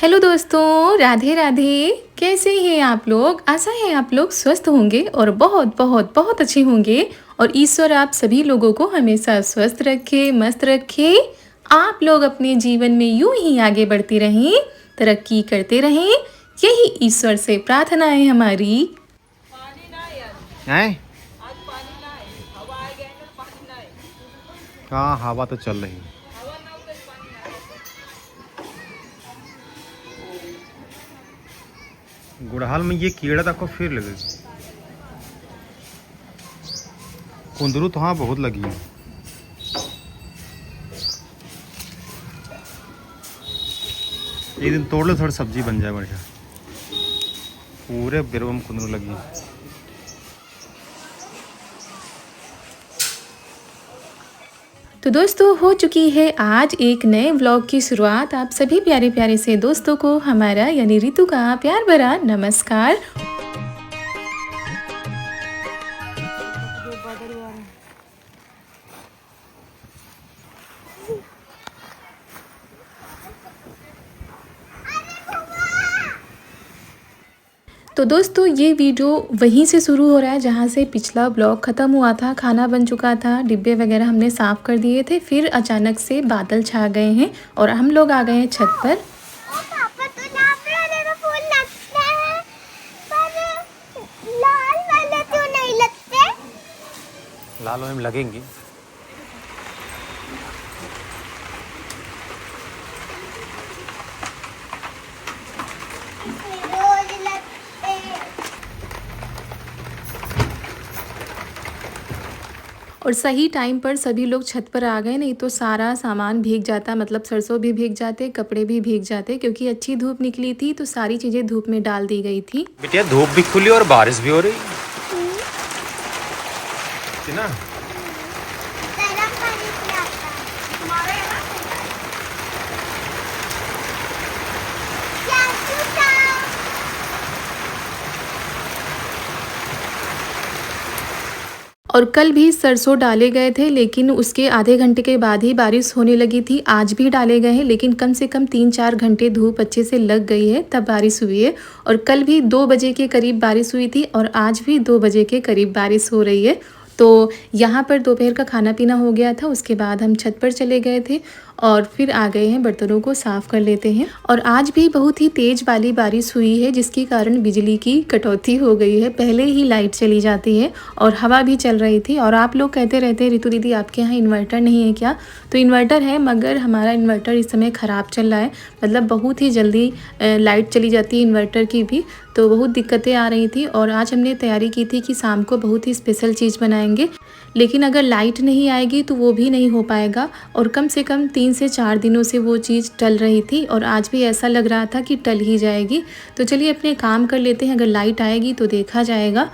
Hello दोस्तों, राधे राधे। कैसे हैं आप लोग? आशा है आप लोग स्वस्थ होंगे और बहुत बहुत बहुत अच्छे होंगे। और ईश्वर आप सभी लोगों को हमेशा स्वस्थ रखे, मस्त रखे। आप लोग अपने जीवन में यूं ही आगे बढ़ते रहें, तरक्की करते रहें। यही ईश्वर से प्रार्थना है हमारी। हैं? हाँ, हवा तो चल रही है। गुड़हल में ये कीड़ा तक को फिर लगे। कुंदरू तो हाँ बहुत लगी है। एक दिन तोड़ लो, थोड़ी सब्जी बन जाए बढ़िया। पूरे बेरवा में कुंदरू लगी है। तो दोस्तों, हो चुकी है आज एक नए व्लॉग की शुरुआत। आप सभी प्यारे प्यारे से दोस्तों को हमारा यानी रितु का प्यार भरा नमस्कार। तो दोस्तों, ये वीडियो वहीं से शुरू हो रहा है जहाँ से पिछला ब्लॉग ख़त्म हुआ था। खाना बन चुका था, डिब्बे वगैरह हमने साफ़ कर दिए थे। फिर अचानक से बादल छा गए हैं और हम लोग आ गए हैं छत पर। लाल में लगेंगी। और सही टाइम पर सभी लोग छत पर आ गए, नहीं तो सारा सामान भीग जाता। मतलब सरसों भी भीग जाते, कपड़े भी भीग जाते, क्योंकि अच्छी धूप निकली थी तो सारी चीज़ें धूप में डाल दी गई थी। बेटिया धूप भी खुली और बारिश भी हो रही है ना। और कल भी सरसों डाले गए थे, लेकिन उसके आधे घंटे के बाद ही बारिश होने लगी थी। आज भी डाले गए हैं, लेकिन कम से कम 3-4 घंटे धूप अच्छे से लग गई है, तब बारिश हुई है। और कल भी 2 बजे के करीब बारिश हुई थी और आज भी 2 बजे के करीब बारिश हो रही है। तो यहाँ पर दोपहर का खाना पीना हो गया था, उसके बाद हम छत पर चले गए थे और फिर आ गए हैं, बर्तनों को साफ़ कर लेते हैं। और आज भी बहुत ही तेज़ वाली बारिश हुई है, जिसके कारण बिजली की कटौती हो गई है। पहले ही लाइट चली जाती है और हवा भी चल रही थी। और आप लोग कहते रहते हैं, रितु दीदी आपके यहाँ इन्वर्टर नहीं है क्या? तो इन्वर्टर है, मगर हमारा इन्वर्टर इस समय ख़राब चल रहा है। मतलब बहुत ही जल्दी लाइट चली जाती है इन्वर्टर की भी, तो बहुत दिक्कतें आ रही थी। और आज हमने तैयारी की थी कि शाम को बहुत ही स्पेशल चीज़ बनाएंगे, लेकिन अगर लाइट नहीं आएगी तो वो भी नहीं हो पाएगा। और कम से कम 3 से 4 दिनों से वो चीज़ टल रही थी और आज भी ऐसा लग रहा था कि टल ही जाएगी। तो चलिए अपने काम कर लेते हैं, अगर लाइट आएगी तो देखा जाएगा।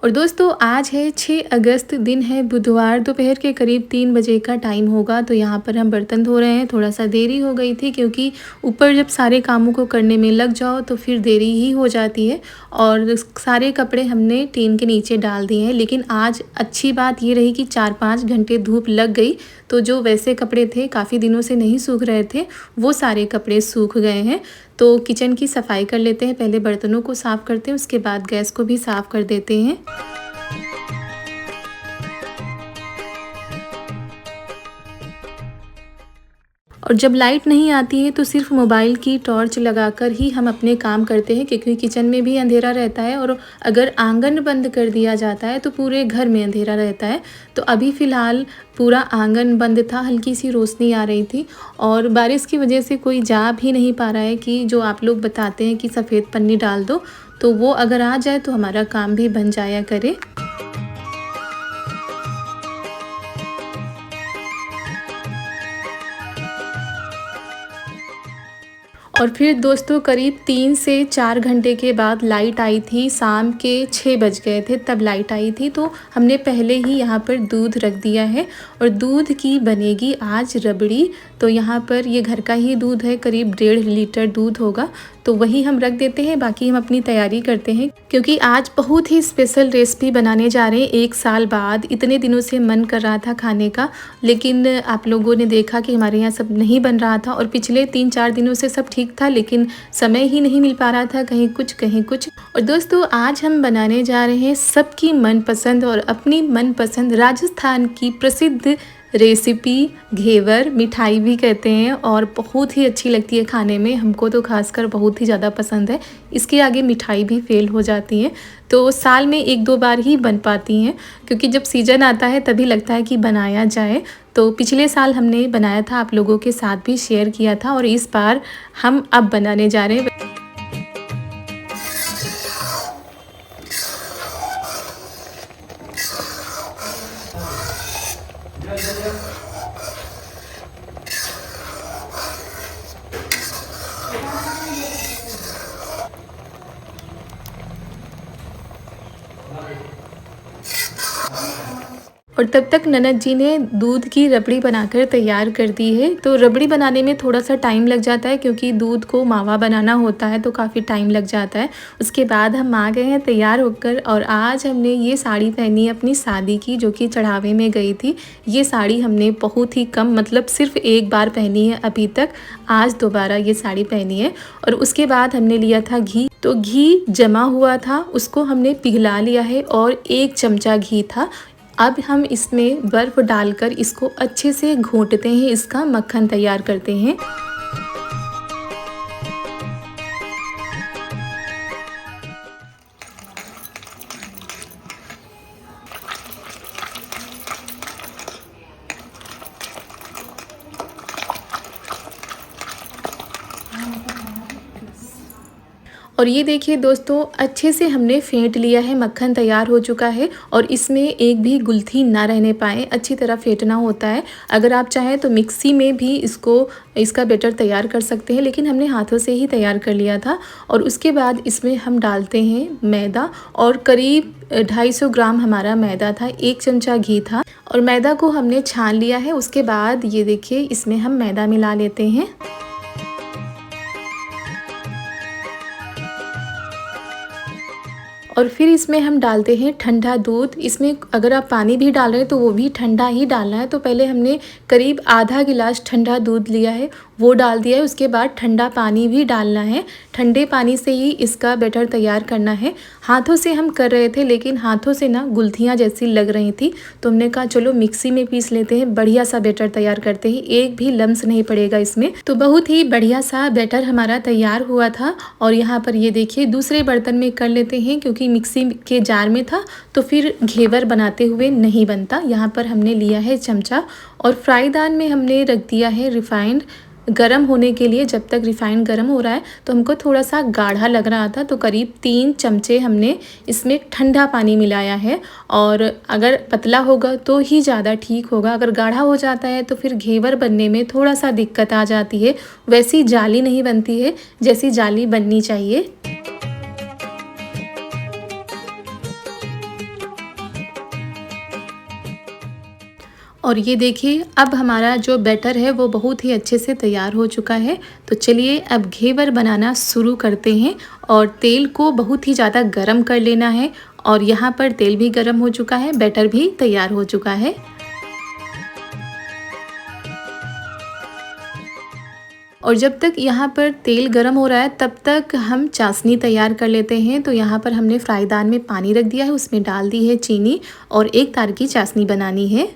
और दोस्तों, आज है 6 अगस्त, दिन है बुधवार। दोपहर के करीब 3 बजे का टाइम होगा। तो यहाँ पर हम बर्तन धो रहे हैं। थोड़ा सा देरी हो गई थी, क्योंकि ऊपर जब सारे कामों को करने में लग जाओ तो फिर देरी ही हो जाती है। और सारे कपड़े हमने टीन के नीचे डाल दिए हैं। लेकिन आज अच्छी बात ये रही कि 4-5 घंटे धूप लग गई, तो जो वैसे कपड़े थे काफ़ी दिनों से नहीं सूख रहे थे, वो सारे कपड़े सूख गए हैं। तो किचन की सफाई कर लेते हैं, पहले बर्तनों को साफ़ करते हैं, उसके बाद गैस को भी साफ़ कर देते हैं। और जब लाइट नहीं आती है तो सिर्फ मोबाइल की टॉर्च लगाकर ही हम अपने काम करते हैं, क्योंकि किचन में भी अंधेरा रहता है। और अगर आंगन बंद कर दिया जाता है तो पूरे घर में अंधेरा रहता है। तो अभी फ़िलहाल पूरा आंगन बंद था, हल्की सी रोशनी आ रही थी। और बारिश की वजह से कोई जा भी नहीं पा रहा है कि जो आप लोग बताते हैं कि सफ़ेद पन्नी डाल दो, तो वो अगर आ जाए तो हमारा काम भी बन जाया करे। और फिर दोस्तों, करीब 3 से 4 घंटे के बाद लाइट आई थी। शाम के 6 बज गए थे तब लाइट आई थी। तो हमने पहले ही यहाँ पर दूध रख दिया है और दूध की बनेगी आज रबड़ी। तो यहाँ पर ये घर का ही दूध है, करीब 1.5 लीटर दूध होगा। तो वही हम रख देते हैं, बाकी हम अपनी तैयारी करते हैं क्योंकि आज बहुत ही स्पेशल रेसिपी बनाने जा रहे हैं। 1 साल बाद इतने दिनों से मन कर रहा था खाने का, लेकिन आप लोगों ने देखा कि हमारे यहाँ सब नहीं बन रहा था और पिछले 3-4 दिनों से सब ठीक था, लेकिन समय ही नहीं मिल पा रहा था, कहीं कुछ कहीं कुछ। और दोस्तों आज हम बनाने जा रहे हैं सबकी मनपसंद और अपनी मनपसंद राजस्थान की प्रसिद्ध रेसिपी घेवर, मिठाई भी कहते हैं, और बहुत ही अच्छी लगती है खाने में। हमको तो खासकर बहुत ही ज़्यादा पसंद है, इसके आगे मिठाई भी फेल हो जाती हैं। तो साल में 1-2 बार ही बन पाती हैं क्योंकि जब सीज़न आता है तभी लगता है कि बनाया जाए। तो पिछले साल हमने बनाया था, आप लोगों के साथ भी शेयर किया था, और इस बार हम अब बनाने जा रहे हैं। और तब तक ननद जी ने दूध की रबड़ी बनाकर तैयार कर दी है। तो रबड़ी बनाने में थोड़ा सा टाइम लग जाता है क्योंकि दूध को मावा बनाना होता है, तो काफ़ी टाइम लग जाता है। उसके बाद हम आ गए हैं तैयार होकर, और आज हमने ये साड़ी पहनी है अपनी शादी की, जो कि चढ़ावे में गई थी। ये साड़ी हमने बहुत ही कम, मतलब सिर्फ 1 बार पहनी है अभी तक, आज दोबारा ये साड़ी पहनी है। और उसके बाद हमने लिया था घी, तो घी जमा हुआ था उसको हमने पिघला लिया है और 1 चमचा घी था। अब हम इसमें बर्फ़ डालकर इसको अच्छे से घोंटते हैं, इसका मक्खन तैयार करते हैं। और ये देखिए दोस्तों, अच्छे से हमने फेंट लिया है, मक्खन तैयार हो चुका है और इसमें एक भी गुलथी ना रहने पाए, अच्छी तरह फेंटना होता है। अगर आप चाहें तो मिक्सी में भी इसका बैटर तैयार कर सकते हैं, लेकिन हमने हाथों से ही तैयार कर लिया था। और उसके बाद इसमें हम डालते हैं मैदा, और करीब 250 ग्राम हमारा मैदा था, 1 चमचा घी था, और मैदा को हमने छान लिया है। उसके बाद ये देखिए इसमें हम मैदा मिला लेते हैं। और फिर इसमें हम डालते हैं ठंडा दूध। इसमें अगर आप पानी भी डाल रहे हैं तो वो भी ठंडा ही डालना है। तो पहले हमने करीब आधा गिलास ठंडा दूध लिया है, वो डाल दिया है। उसके बाद ठंडा पानी भी डालना है, ठंडे पानी से ही इसका बैटर तैयार करना है। हाथों से हम कर रहे थे, लेकिन हाथों से ना गुलथियाँ जैसी लग रही थी, तो हमने कहा चलो मिक्सी में पीस लेते हैं, बढ़िया सा बैटर तैयार करते हैं, एक भी लम्स नहीं पड़ेगा इसमें। तो बहुत ही बढ़िया सा बैटर हमारा तैयार हुआ था। और यहाँ पर ये देखिए दूसरे बर्तन में कर लेते हैं, क्योंकि मिक्सी के जार में था तो फिर घेवर बनाते हुए नहीं बनता। यहाँ पर हमने लिया है चमचा, और फ्राईदान में हमने रख दिया है रिफाइंड गरम होने के लिए। जब तक रिफाइंड गरम हो रहा है तो हमको थोड़ा सा गाढ़ा लग रहा था, तो करीब 3 चमचे हमने इसमें ठंडा पानी मिलाया है। और अगर पतला होगा तो ही ज़्यादा ठीक होगा, अगर गाढ़ा हो जाता है तो फिर घेवर बनने में थोड़ा सा दिक्कत आ जाती है, वैसी जाली नहीं बनती है जैसी जाली बननी चाहिए। और ये देखिए अब हमारा जो बैटर है वो बहुत ही अच्छे से तैयार हो चुका है। तो चलिए अब घेवर बनाना शुरू करते हैं। और तेल को बहुत ही ज़्यादा गरम कर लेना है, और यहाँ पर तेल भी गरम हो चुका है, बैटर भी तैयार हो चुका है। और जब तक यहाँ पर तेल गरम हो रहा है तब तक हम चाशनी तैयार कर लेते हैं। तो यहाँ पर हमने फ्राईदान में पानी रख दिया है, उसमें डाल दी है चीनी, और 1 तार की चाशनी बनानी है।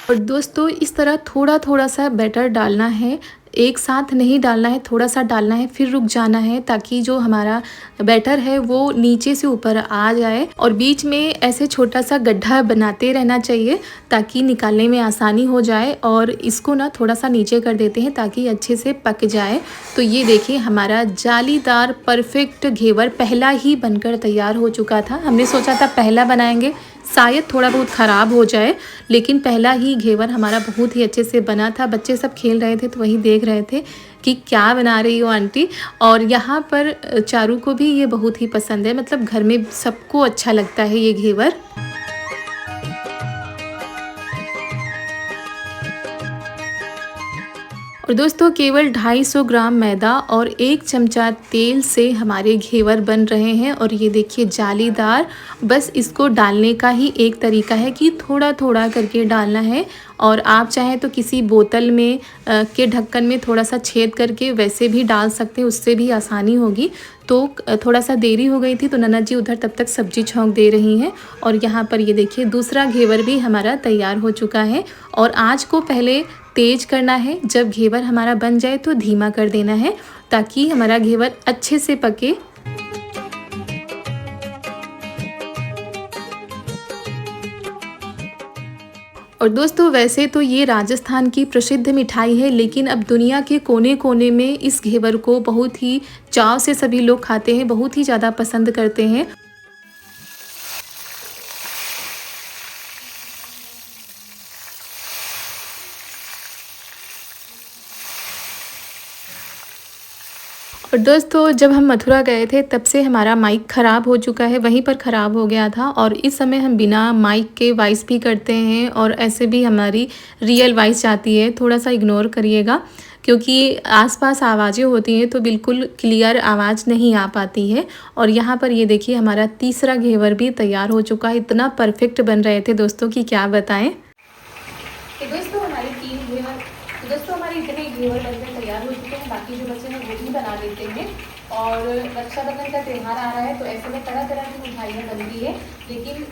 और दोस्तों इस तरह थोड़ा थोड़ा सा बैटर डालना है, एक साथ नहीं डालना है, थोड़ा सा डालना है फिर रुक जाना है, ताकि जो हमारा बैटर है वो नीचे से ऊपर आ जाए। और बीच में ऐसे छोटा सा गड्ढा बनाते रहना चाहिए ताकि निकालने में आसानी हो जाए। और इसको ना थोड़ा सा नीचे कर देते हैं ताकि अच्छे से पक जाए। तो ये देखिए हमारा जालीदार परफेक्ट घेवर पहला ही बनकर तैयार हो चुका था। हमने सोचा था पहला बनाएंगे शायद थोड़ा बहुत ख़राब हो जाए, लेकिन पहला ही घेवर हमारा बहुत ही अच्छे से बना था। बच्चे सब खेल रहे थे तो वही देख रहे थे कि क्या बना रही हो आंटी। और यहाँ पर चारू को भी ये बहुत ही पसंद है, मतलब घर में सबको अच्छा लगता है ये घेवर। और दोस्तों केवल 250 ग्राम मैदा और 1 चमचा तेल से हमारे घेवर बन रहे हैं। और ये देखिए जालीदार, बस इसको डालने का ही एक तरीका है कि थोड़ा थोड़ा करके डालना है। और आप चाहें तो किसी बोतल में के ढक्कन में थोड़ा सा छेद करके वैसे भी डाल सकते हैं, उससे भी आसानी होगी। तो थोड़ा सा देरी हो गई थी तो नन्ना जी उधर तब तक सब्जी छौंक दे रही हैं। और यहाँ पर ये देखिए दूसरा घेवर भी हमारा तैयार हो चुका है। और आँच को पहले तेज करना है, जब घेवर हमारा बन जाए तो धीमा कर देना है ताकि हमारा घेवर अच्छे से पके। और दोस्तों वैसे तो ये राजस्थान की प्रसिद्ध मिठाई है, लेकिन अब दुनिया के कोने कोने में इस घेवर को बहुत ही चाव से सभी लोग खाते हैं, बहुत ही ज़्यादा पसंद करते हैं। और दोस्तों जब हम मथुरा गए थे तब से हमारा माइक ख़राब हो चुका है, वहीं पर ख़राब हो गया था। और इस समय हम बिना माइक के वॉइस भी करते हैं और ऐसे भी हमारी रियल वॉइस जाती है, थोड़ा सा इग्नोर करिएगा क्योंकि आसपास आवाज़ें होती हैं तो बिल्कुल क्लियर आवाज़ नहीं आ पाती है। और यहाँ पर ये देखिए हमारा तीसरा घेवर भी तैयार हो चुका है। इतना परफेक्ट बन रहे थे दोस्तों कि क्या बताएं। तो दोस्तों हमारे इतने घेवर बनकर तैयार हो चुके हैं, बाकी जो बच्चे हैं वो भी बना लेते हैं। और रक्षाबंधन का त्यौहार आ रहा है तो ऐसे में तरह तरह की मिठाइयाँ बनती है, लेकिन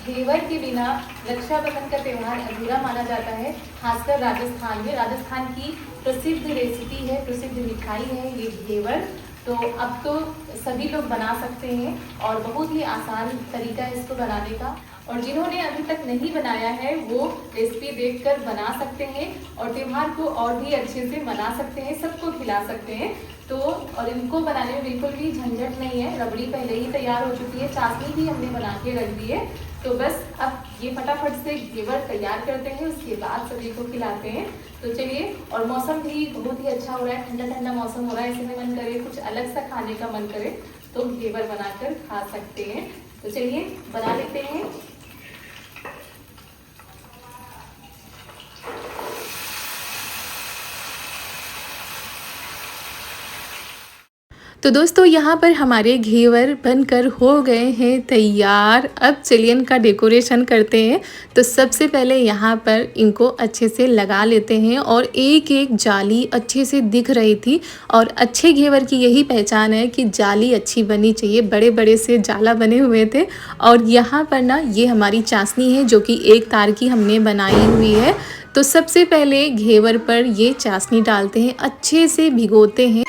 घेवर के बिना रक्षाबंधन का त्यौहार अधूरा माना जाता है। खासकर राजस्थान में, राजस्थान की प्रसिद्ध रेसिपी है, प्रसिद्ध मिठाई है ये घेवर। तो अब तो सभी लोग बना सकते हैं और बहुत ही आसान तरीका है इसको बनाने का। और जिन्होंने अभी तक नहीं बनाया है वो रेसिपी देखकर बना सकते हैं और त्यौहार को और भी अच्छे से मना सकते हैं, सबको खिला सकते हैं। तो और इनको बनाने में बिल्कुल भी झंझट नहीं है, रबड़ी पहले ही तैयार हो चुकी है, चाशनी भी हमने बना के रख दी है। तो बस अब ये फटाफट से घेवर तैयार करते हैं, उसके बाद सभी को खिलाते हैं। तो चलिए, और मौसम भी बहुत ही अच्छा हो रहा है, ठंडा ठंडा मौसम हो रहा है, ऐसे में मन करे कुछ अलग सा खाने का मन करे तो घेवर बनाकर खा सकते हैं। तो चलिए बना लेते हैं। तो दोस्तों यहाँ पर हमारे घेवर बनकर हो गए हैं तैयार। अब चलिए इनका डेकोरेशन करते हैं। तो सबसे पहले यहाँ पर इनको अच्छे से लगा लेते हैं और एक एक जाली अच्छे से दिख रही थी। और अच्छे घेवर की यही पहचान है कि जाली अच्छी बनी चाहिए, बड़े बड़े से जाला बने हुए थे। और यहाँ पर ना ये हमारी चाशनी है जो कि एक तार की हमने बनाई हुई है। तो सबसे पहले घेवर पर ये चाशनी डालते हैं, अच्छे से भिगोते हैं।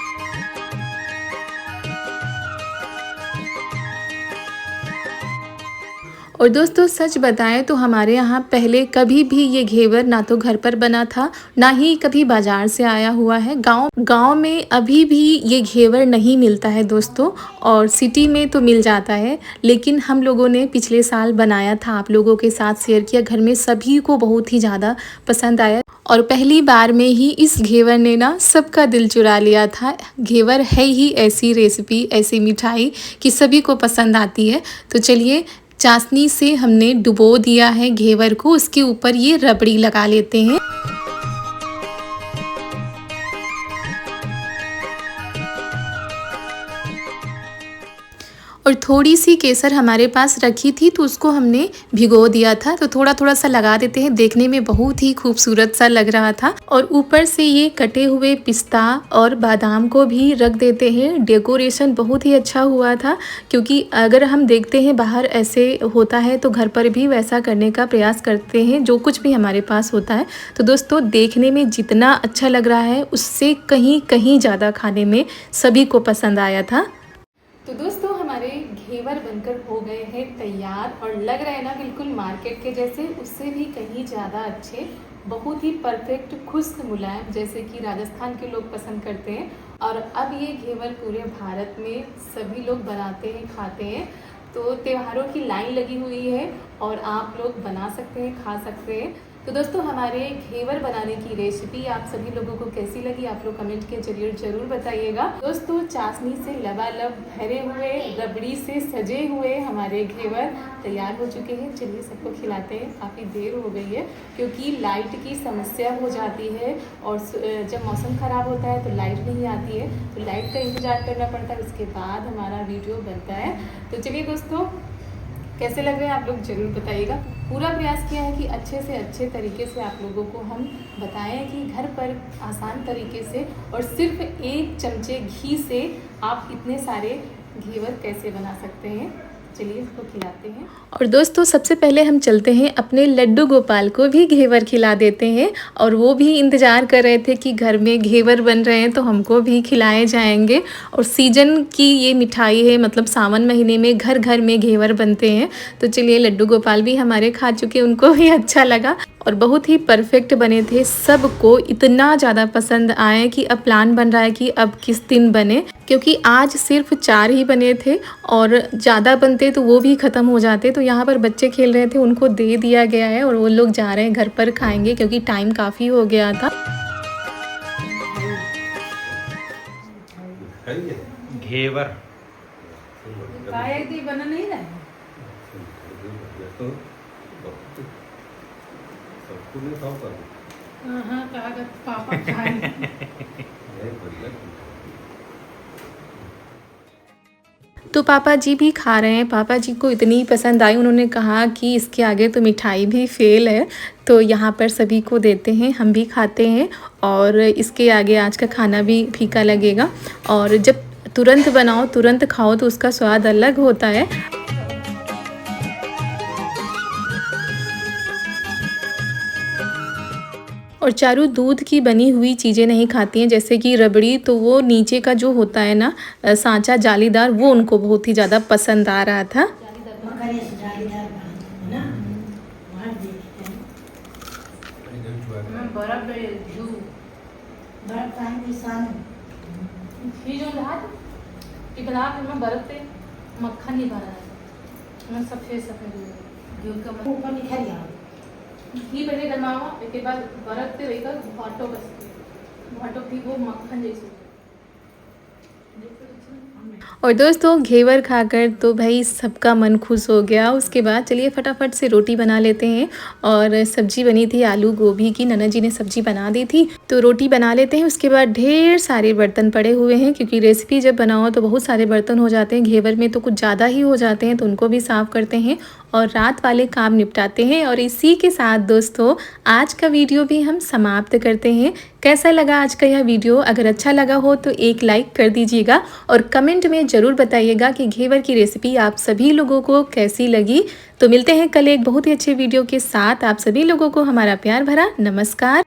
और दोस्तों सच बताएं तो हमारे यहाँ पहले कभी भी ये घेवर ना तो घर पर बना था, ना ही कभी बाज़ार से आया हुआ है। गांव में अभी भी ये घेवर नहीं मिलता है दोस्तों, और सिटी में तो मिल जाता है। लेकिन हम लोगों ने पिछले साल बनाया था, आप लोगों के साथ शेयर किया, घर में सभी को बहुत ही ज़्यादा पसंद आया। और पहली बार में ही इस घेवर ने ना सबका दिल चुरा लिया था। घेवर है ही ऐसी रेसिपी, ऐसी मिठाई कि सभी को पसंद आती है। तो चलिए, चाशनी से हमने डुबो दिया है घेवर को, उसके ऊपर ये रबड़ी लगा लेते हैं। और थोड़ी सी केसर हमारे पास रखी थी तो उसको हमने भिगो दिया था, तो थोड़ा थोड़ा सा लगा देते हैं। देखने में बहुत ही खूबसूरत सा लग रहा था। और ऊपर से ये कटे हुए पिस्ता और बादाम को भी रख देते हैं। डेकोरेशन बहुत ही अच्छा हुआ था, क्योंकि अगर हम देखते हैं बाहर ऐसे होता है तो घर पर भी वैसा करने का प्रयास करते हैं जो कुछ भी हमारे पास होता है। तो दोस्तों देखने में जितना अच्छा लग रहा है उससे कहीं कहीं ज़्यादा खाने में सभी को पसंद आया था। तो दोस्तों हमारे घेवर बनकर हो गए हैं तैयार और लग रहे हैं ना बिल्कुल मार्केट के जैसे, उससे भी कहीं ज़्यादा अच्छे, बहुत ही परफेक्ट खुश्क मुलायम, जैसे कि राजस्थान के लोग पसंद करते हैं। और अब ये घेवर पूरे भारत में सभी लोग बनाते हैं, खाते हैं। तो त्योहारों की लाइन लगी हुई है और आप लोग बना सकते हैं, खा सकते हैं। तो दोस्तों हमारे घेवर बनाने की रेसिपी आप सभी लोगों को कैसी लगी, आप लोग कमेंट के जरिए ज़रूर बताइएगा। दोस्तों चाशनी से लबालब भरे हुए, रबड़ी से सजे हुए हमारे घेवर तैयार हो चुके हैं। चलिए सबको खिलाते हैं। काफ़ी देर हो गई है क्योंकि लाइट की समस्या हो जाती है और जब मौसम ख़राब होता है तो लाइट नहीं आती है, तो लाइट का इंतज़ार करना पड़ता है, उसके बाद हमारा वीडियो बनता है। तो चलिए दोस्तों कैसे लग रहे हैं आप लोग ज़रूर बताइएगा। पूरा प्रयास किया है कि अच्छे से अच्छे तरीके से आप लोगों को हम बताएं कि घर पर आसान तरीके से और सिर्फ 1 चमचे घी से आप इतने सारे घेवर कैसे बना सकते हैं। चलिए इसको खिलाते हैं। और दोस्तों सबसे पहले हम चलते हैं अपने लड्डू गोपाल को भी घेवर खिला देते हैं। और वो भी इंतज़ार कर रहे थे कि घर में घेवर बन रहे हैं तो हमको भी खिलाए जाएंगे। और सीजन की ये मिठाई है, मतलब सावन महीने में घर घर में घेवर बनते हैं। तो चलिए लड्डू गोपाल भी हमारे खा चुके, उनको भी अच्छा लगा और बहुत ही परफेक्ट बने थे। सबको इतना ज़्यादा पसंद आए कि अब प्लान बन रहा है कि अब किस दिन बने, क्योंकि आज सिर्फ 4 ही बने थे और ज़्यादा बनते तो वो भी ख़त्म हो जाते। तो यहाँ पर बच्चे खेल रहे थे, उनको दे दिया गया है और वो लोग जा रहे हैं घर पर खाएंगे क्योंकि टाइम काफ़ी हो गया था। घेवर बना नहीं रहा पापा खाए। तो पापा जी भी खा रहे हैं। पापा जी को इतनी पसंद आई, उन्होंने कहा कि इसके आगे तो मिठाई भी फेल है। तो यहाँ पर सभी को देते हैं, हम भी खाते हैं और इसके आगे आज का खाना भी फीका लगेगा। और जब तुरंत बनाओ तुरंत खाओ तो उसका स्वाद अलग होता है। और चारू दूध की बनी हुई चीज़ें नहीं खाती हैं, जैसे कि रबड़ी, तो वो नीचे का जो होता है ना सांचा जालीदार, वो उनको बहुत ही ज़्यादा पसंद आ रहा था। मक्खन नहीं भरा सफेद सफेद घी पहले गरमावा, इसके बाद बर्फ से लेकर घाटों की वो मक्खन जैसी। और दोस्तों घेवर खाकर तो भाई सबका मन खुश हो गया। उसके बाद चलिए फटाफट से रोटी बना लेते हैं। और सब्जी बनी थी आलू गोभी की, नन्ना जी ने सब्जी बना दी थी, तो रोटी बना लेते हैं। उसके बाद ढेर सारे बर्तन पड़े हुए हैं, क्योंकि रेसिपी जब बनाओ तो बहुत सारे बर्तन हो जाते हैं। घेवर में तो कुछ ज़्यादा ही हो जाते हैं, तो उनको भी साफ़ करते हैं और रात वाले काम निपटाते हैं। और इसी के साथ दोस्तों आज का वीडियो भी हम समाप्त करते हैं। कैसा लगा आज का यह वीडियो? अगर अच्छा लगा हो तो एक लाइक कर दीजिएगा और कमेंट में ज़रूर बताइएगा कि घेवर की रेसिपी आप सभी लोगों को कैसी लगी। तो मिलते हैं कल एक बहुत ही अच्छे वीडियो के साथ। आप सभी लोगों को हमारा प्यार भरा नमस्कार।